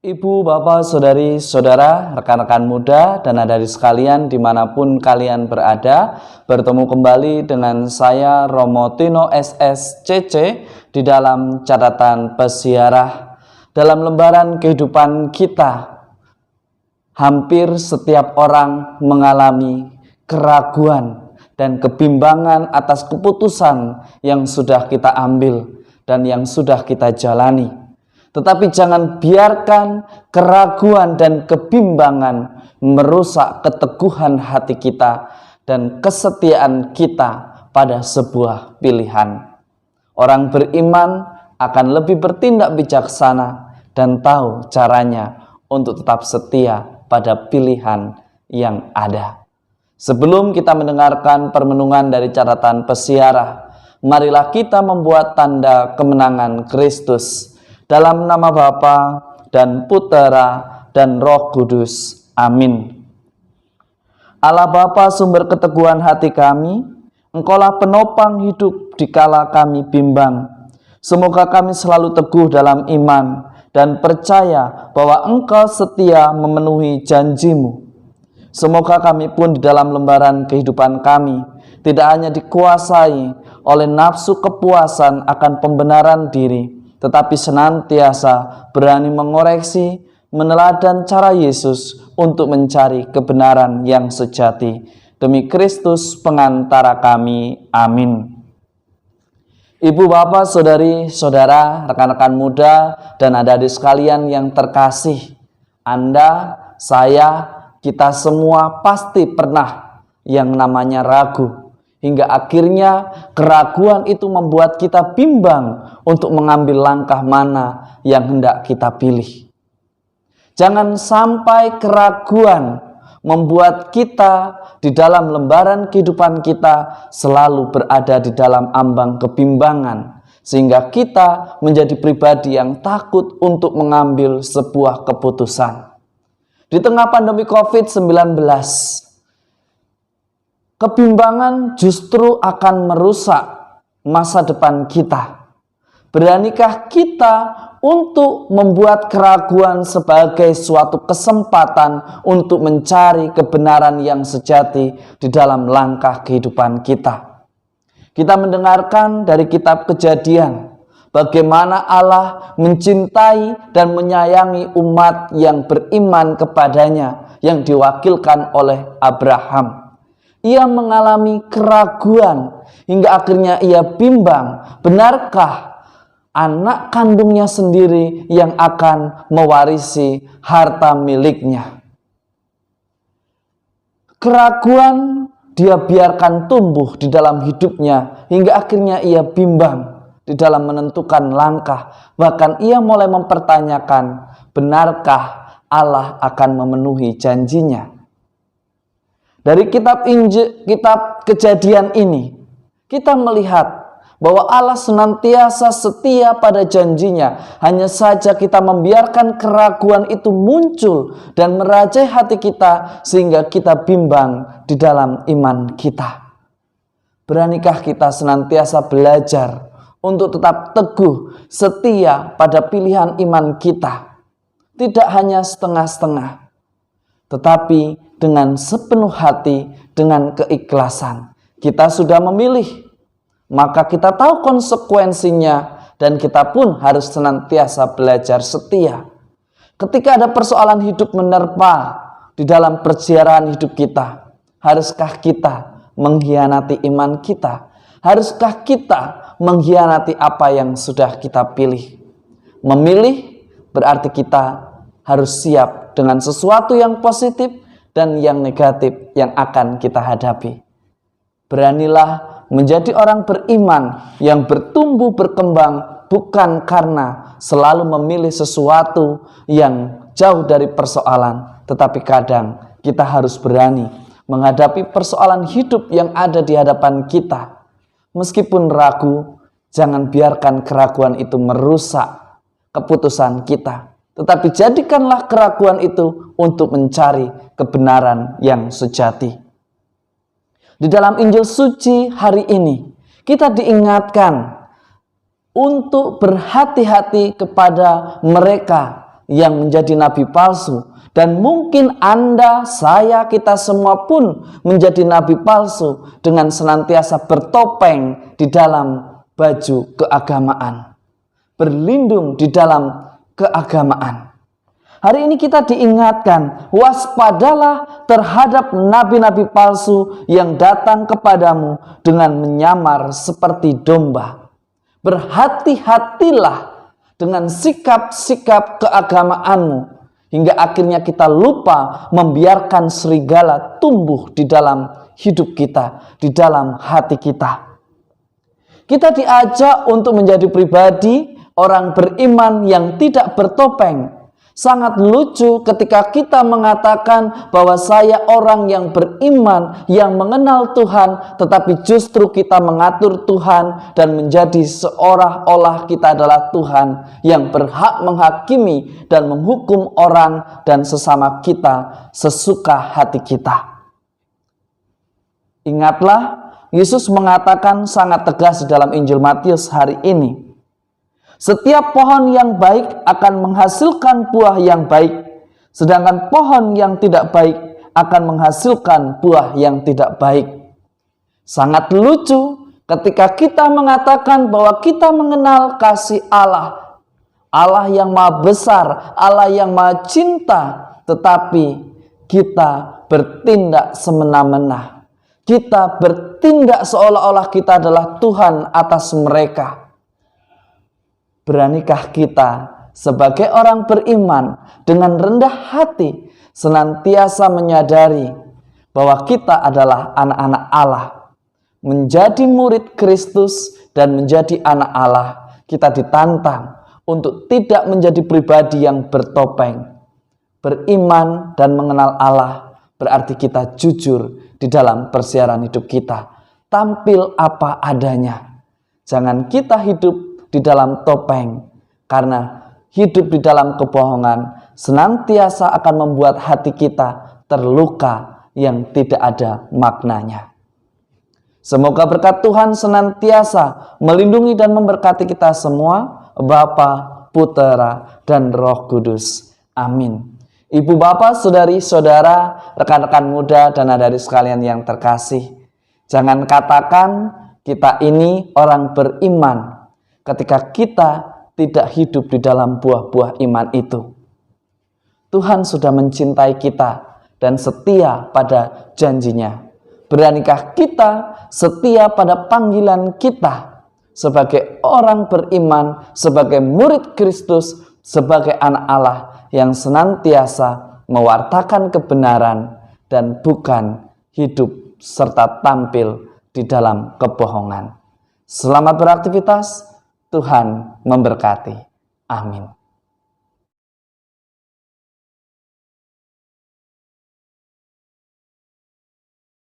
Ibu, bapak, saudari, saudara, rekan-rekan muda, dan adik sekalian dimanapun kalian berada, bertemu kembali dengan saya Romo Tino SSCC di dalam catatan pesiarah. Dalam lembaran kehidupan kita, hampir setiap orang mengalami keraguan dan kebimbangan atas keputusan yang sudah kita ambil dan yang sudah kita jalani. Tetapi jangan biarkan keraguan dan kebimbangan merusak keteguhan hati kita dan kesetiaan kita pada sebuah pilihan. Orang beriman akan lebih bertindak bijaksana dan tahu caranya untuk tetap setia pada pilihan yang ada. Sebelum kita mendengarkan permenungan dari catatan pesiarah, marilah kita membuat tanda kemenangan Kristus. Dalam nama Bapa dan Putera dan Roh Kudus. Amin. Allah Bapa, sumber keteguhan hati kami, Engkaulah penopang hidup dikala kami bimbang. Semoga kami selalu teguh dalam iman dan percaya bahwa Engkau setia memenuhi janji-Mu. Semoga kami pun di dalam lembaran kehidupan kami tidak hanya dikuasai oleh nafsu kepuasan akan pembenaran diri, tetapi senantiasa berani mengoreksi, meneladan cara Yesus untuk mencari kebenaran yang sejati. Demi Kristus pengantara kami. Amin. Ibu, bapak, saudari, saudara, rekan-rekan muda, dan adik-adik sekalian yang terkasih, Anda, saya, kita semua pasti pernah yang namanya ragu. Hingga akhirnya keraguan itu membuat kita bimbang untuk mengambil langkah mana yang hendak kita pilih. Jangan sampai keraguan membuat kita di dalam lembaran kehidupan kita selalu berada di dalam ambang kebimbangan, sehingga kita menjadi pribadi yang takut untuk mengambil sebuah keputusan. Di tengah pandemi COVID-19, kebimbangan justru akan merusak masa depan kita. Beranikah kita untuk membuat keraguan sebagai suatu kesempatan untuk mencari kebenaran yang sejati di dalam langkah kehidupan kita? Kita mendengarkan dari kitab Kejadian bagaimana Allah mencintai dan menyayangi umat yang beriman kepadanya yang diwakilkan oleh Abraham. Ia mengalami keraguan hingga akhirnya ia bimbang, benarkah anak kandungnya sendiri yang akan mewarisi harta miliknya? Keraguan dia biarkan tumbuh di dalam hidupnya hingga akhirnya ia bimbang di dalam menentukan langkah. Bahkan ia mulai mempertanyakan, benarkah Allah akan memenuhi janjinya? Dari kitab Kejadian ini, kita melihat bahwa Allah senantiasa setia pada janjinya. Hanya saja kita membiarkan keraguan itu muncul dan merajai hati kita sehingga kita bimbang di dalam iman kita. Beranikah kita senantiasa belajar untuk tetap teguh, setia pada pilihan iman kita? Tidak hanya setengah-setengah, tetapi dengan sepenuh hati, dengan keikhlasan. Kita sudah memilih, maka kita tahu konsekuensinya, dan kita pun harus senantiasa belajar setia. Ketika ada persoalan hidup menerpa di dalam perjalanan hidup kita, haruskah kita mengkhianati iman kita? Haruskah kita mengkhianati apa yang sudah kita pilih? Memilih berarti kita harus siap dengan sesuatu yang positif dan yang negatif yang akan kita hadapi. Beranilah menjadi orang beriman yang bertumbuh berkembang bukan karena selalu memilih sesuatu yang jauh dari persoalan, tetapi kadang kita harus berani menghadapi persoalan hidup yang ada di hadapan kita. Meskipun ragu, jangan biarkan keraguan itu merusak keputusan kita. Tetapi jadikanlah keraguan itu untuk mencari kebenaran yang sejati. Di dalam Injil suci hari ini, kita diingatkan untuk berhati-hati kepada mereka yang menjadi nabi palsu. Dan mungkin Anda, saya, kita semua pun menjadi nabi palsu dengan senantiasa bertopeng di dalam baju keagamaan, berlindung di dalam keagamaan. Hari ini kita diingatkan, waspadalah terhadap nabi-nabi palsu yang datang kepadamu dengan menyamar seperti domba. Berhati-hatilah dengan sikap-sikap keagamaanmu, hingga akhirnya kita lupa membiarkan serigala tumbuh di dalam hidup kita, di dalam hati kita. Kita diajak untuk menjadi pribadi orang beriman yang tidak bertopeng. Sangat lucu ketika kita mengatakan bahwa saya orang yang beriman, yang mengenal Tuhan, tetapi justru kita mengatur Tuhan dan menjadi seolah-olah kita adalah Tuhan yang berhak menghakimi dan menghukum orang dan sesama kita sesuka hati kita. Ingatlah, Yesus mengatakan sangat tegas di dalam Injil Matius hari ini. Setiap pohon yang baik akan menghasilkan buah yang baik, sedangkan pohon yang tidak baik akan menghasilkan buah yang tidak baik. Sangat lucu ketika kita mengatakan bahwa kita mengenal kasih Allah, Allah yang maha besar, Allah yang maha cinta, tetapi kita bertindak semena-mena. Kita bertindak seolah-olah kita adalah Tuhan atas mereka. Beranikah kita sebagai orang beriman dengan rendah hati senantiasa menyadari bahwa kita adalah anak-anak Allah, menjadi murid Kristus dan menjadi anak Allah? Kita ditantang untuk tidak menjadi pribadi yang bertopeng. Beriman dan mengenal Allah berarti kita jujur di dalam persiaran hidup kita. Tampil apa adanya. Jangan kita hidup di dalam topeng, karena hidup di dalam kebohongan senantiasa akan membuat hati kita terluka yang tidak ada maknanya. Semoga berkat Tuhan senantiasa melindungi dan memberkati kita semua, Bapa, Putera, dan Roh Kudus. Amin. Ibu, Bapak, saudari, saudara, rekan-rekan muda, dan adik-adik sekalian yang terkasih, jangan katakan kita ini orang beriman ketika kita tidak hidup di dalam buah-buah iman itu. Tuhan sudah mencintai kita dan setia pada janjinya. Beranikah kita setia pada panggilan kita sebagai orang beriman, sebagai murid Kristus, sebagai anak Allah yang senantiasa mewartakan kebenaran dan bukan hidup serta tampil di dalam kebohongan. Selamat beraktivitas. Tuhan memberkati. Amin.